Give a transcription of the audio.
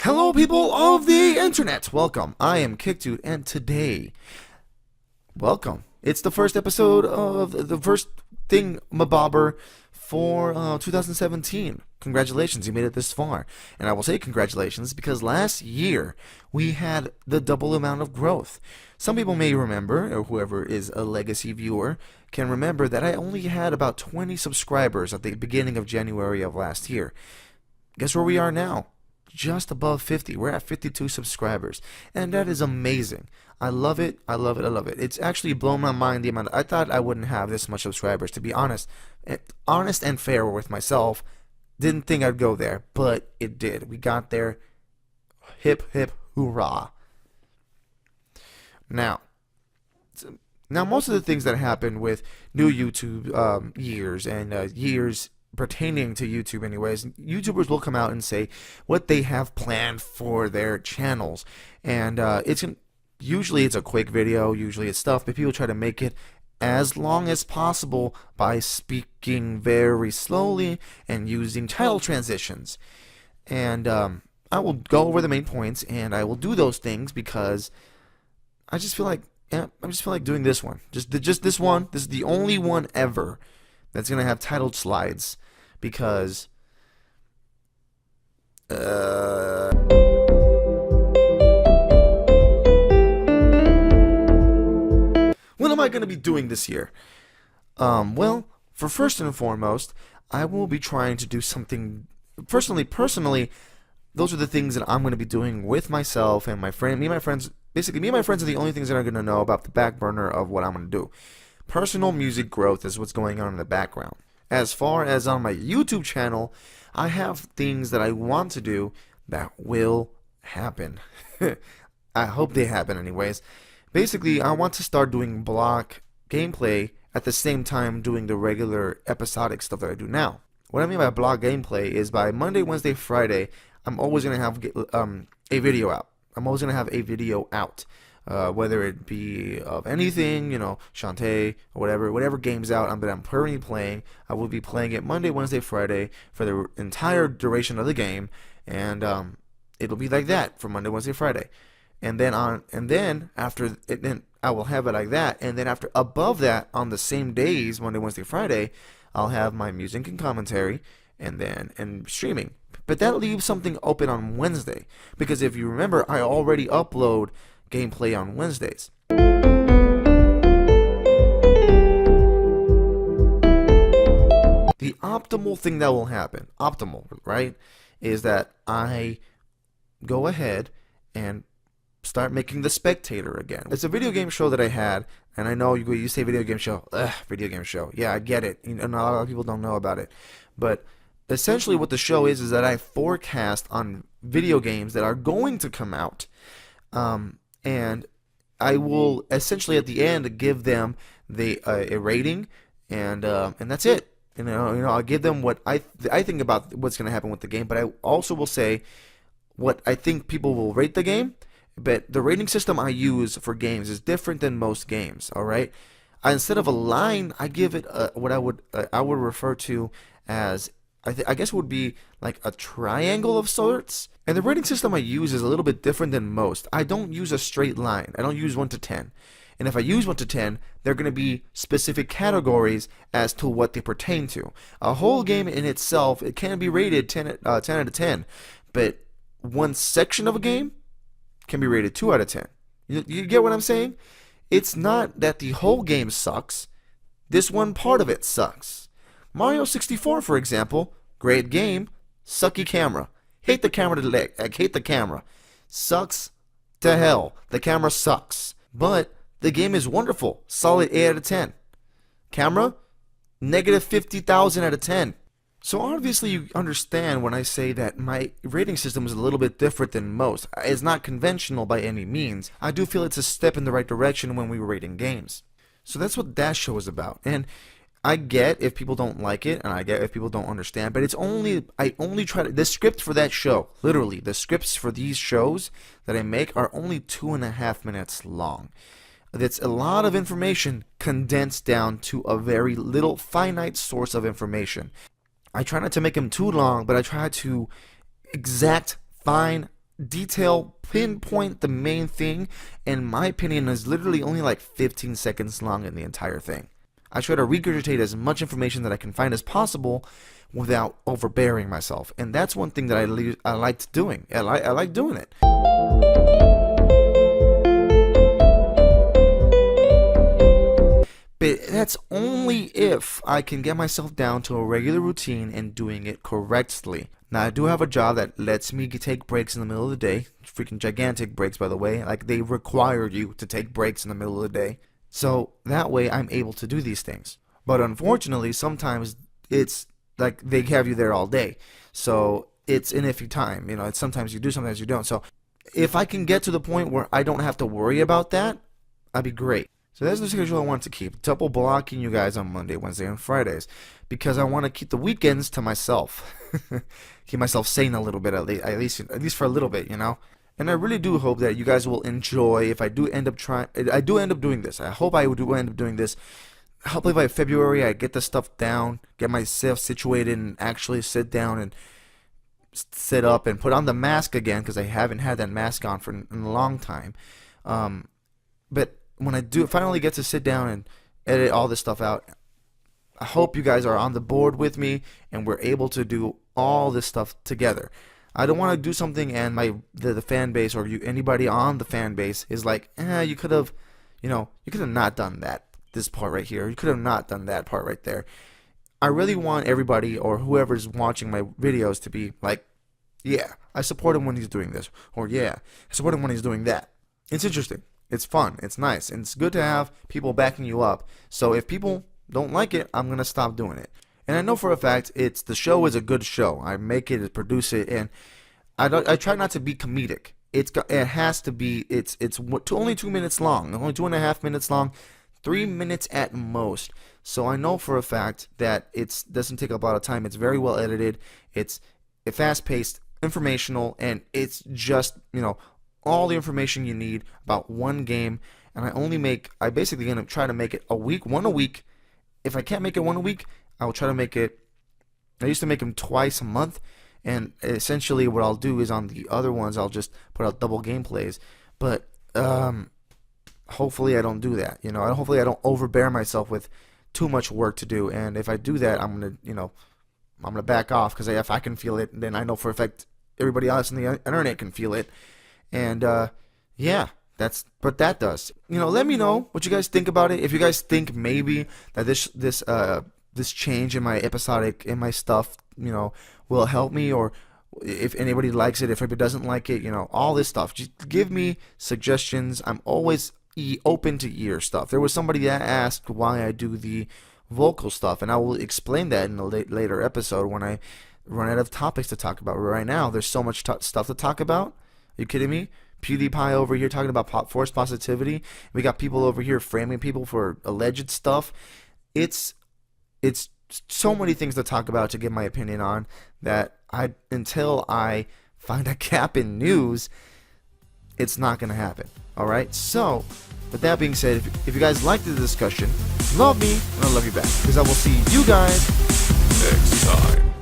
Hello, people of the internet! Welcome. I am KICdude, and today, welcome. It's the first episode of the first thing mabobber for 2017. Congratulations, you made it this far. And I will say congratulations because last year we had the double amount of growth. Some people may remember, or whoever is a legacy viewer can remember, that I only had about 20 subscribers at the beginning of January of last year. Guess where we are now? Just above 50. We're at 52 subscribers, and that is amazing. I love it. I love it. I love it. It's actually blown my mind the amount. I thought I wouldn't have this much subscribers, to be honest. Honest and fair with myself. Didn't think I'd go there, but it did. We got there. Hip hip hoorah. Now most of the things that happen with new YouTube years and years pertaining to YouTube anyways, YouTubers will come out and say what they have planned for their channels, and usually it's a quick video, usually it's stuff, but people try to make it as long as possible by speaking very slowly and using title transitions. And I will go over the main points, and I will do those things because I just feel like doing this one. Just this one. This is the only one ever that's gonna have titled slides, because what am I gonna be doing this year? Well, for first and foremost, I will be trying to do something personally. Those are the things that I'm going to be doing with myself and my friend. Me and my friends are the only things that are going to know about the back burner of what I'm going to do. Personal music growth is what's going on in the background. As far as on my YouTube channel, I have things that I want to do that will happen. I hope they happen anyways. Basically, I want to start doing block gameplay at the same time doing the regular episodic stuff that I do now. What I mean by block gameplay is by Monday, Wednesday, Friday, I'm always going to have a video out. I'm always going to have a video out. Whether it be of anything, Shantae, or whatever game's out that I'm currently playing, I will be playing it Monday, Wednesday, Friday for the entire duration of the game, and it'll be like that for Monday, Wednesday, Friday, and then after it, then I will have it like that, and then above that on the same days, Monday, Wednesday, Friday, I'll have my music and commentary, and streaming. But that leaves something open on Wednesday, because if you remember, I already upload gameplay on Wednesdays. The optimal thing that will happen, right, is that I go ahead and start making The Spectator again. It's a video game show that I had, and I know you say video game show, video game show. Yeah, I get it. And a lot of people don't know about it, but essentially what the show is that I forecast on video games that are going to come out. And I will essentially at the end give them a rating, and that's it. I'll give them what I think about what's going to happen with the game, but I also will say what I think people will rate the game. But the rating system I use for games is different than most games. All right, instead of a line, I give it what I would refer to as, I guess it would be like a triangle of sorts. And the rating system I use is a little bit different than most. I don't use a straight line. I don't use 1 to 10. And if I use 1 to 10, they're going to be specific categories as to what they pertain to. A whole game in itself, it can be rated 10 out of 10. But one section of a game can be rated 2 out of 10. You get what I'm saying? It's not that the whole game sucks. This one part of it sucks. Mario 64, for example, great game, sucky camera. Hate the camera to leg. I hate the camera. Sucks to hell. The camera sucks. But the game is wonderful. Solid 8 out of 10. Camera, negative 50,000 out of 10. So obviously you understand when I say that my rating system is a little bit different than most. It's not conventional by any means. I do feel it's a step in the right direction when we were rating games. So that's what that show is about. And I get if people don't like it, and I get if people don't understand, but I only try to, the script for that show, literally, the scripts for these shows that I make are only 2.5 minutes long. That's a lot of information condensed down to a very little finite source of information. I try not to make them too long, but I try to exact fine detail, pinpoint the main thing, and my opinion is literally only like 15 seconds long in the entire thing. I try to regurgitate as much information that I can find as possible without overbearing myself, and that's one thing that I liked doing. I like doing it. But that's only if I can get myself down to a regular routine and doing it correctly. Now, I do have a job that lets me take breaks in the middle of the day. Freaking gigantic breaks, by the way. Like, they require you to take breaks in the middle of the day. So that way I'm able to do these things. But unfortunately, sometimes it's like they have you there all day. So it's an iffy time. You know, it's sometimes you do, sometimes you don't. So if I can get to the point where I don't have to worry about that, I'd be great. So that's the schedule I want to keep. Double blocking you guys on Monday, Wednesday, and Fridays. Because I want to keep the weekends to myself. Keep myself sane a little bit, at least for a little bit, you know? And I really do hope that you guys will enjoy if I do end up doing this. I hope I do end up doing this. Hopefully by February I get the stuff down, get myself situated, and actually sit down and sit up and put on the mask again, because I haven't had that mask on for a long time. But when I do finally get to sit down and edit all this stuff out, I hope you guys are on the board with me and we're able to do all this stuff together. I don't want to do something and the fan base or anybody on the fan base is like, you could have not done this part right here. You could have not done that part right there. I really want everybody or whoever's watching my videos to be like, yeah, I support him when he's doing this, or yeah, I support him when he's doing that. It's interesting. It's fun. It's nice. And it's good to have people backing you up. So if people don't like it, I'm going to stop doing it. And I know for a fact the show is a good show. I make it, produce it, and I try not to be comedic. It has to be, it's only 2 minutes long, only 2.5 minutes long, 3 minutes at most. So I know for a fact that it doesn't take up a lot of time. It's very well edited. It's fast-paced, informational, and it's just, all the information you need about one game. And I basically going to try to make it one a week. If I can't make it one a week, I will try to make it, I used to make them twice a month. And essentially what I'll do is on the other ones, I'll just put out double gameplays. But hopefully I don't do that. Hopefully I don't overbear myself with too much work to do. And if I do that, I'm gonna back off, because if I can feel it, then I know for a fact everybody else on the internet can feel it. And yeah, that's what that does. Let me know what you guys think about it. If you guys think maybe that this change in my stuff, will help me, or if anybody likes it, if anybody doesn't like it, all this stuff. Just give me suggestions. I'm always open to ear stuff. There was somebody that asked why I do the vocal stuff, and I will explain that in a later episode when I run out of topics to talk about. Right now, there's so much stuff to talk about. Are you kidding me? PewDiePie over here talking about forced positivity. We got people over here framing people for alleged stuff. It's so many things to talk about, to give my opinion on, that until I find a gap in news, it's not going to happen. Alright? So, with that being said, if you guys liked the discussion, love me, and I'll love you back. Because I will see you guys next time.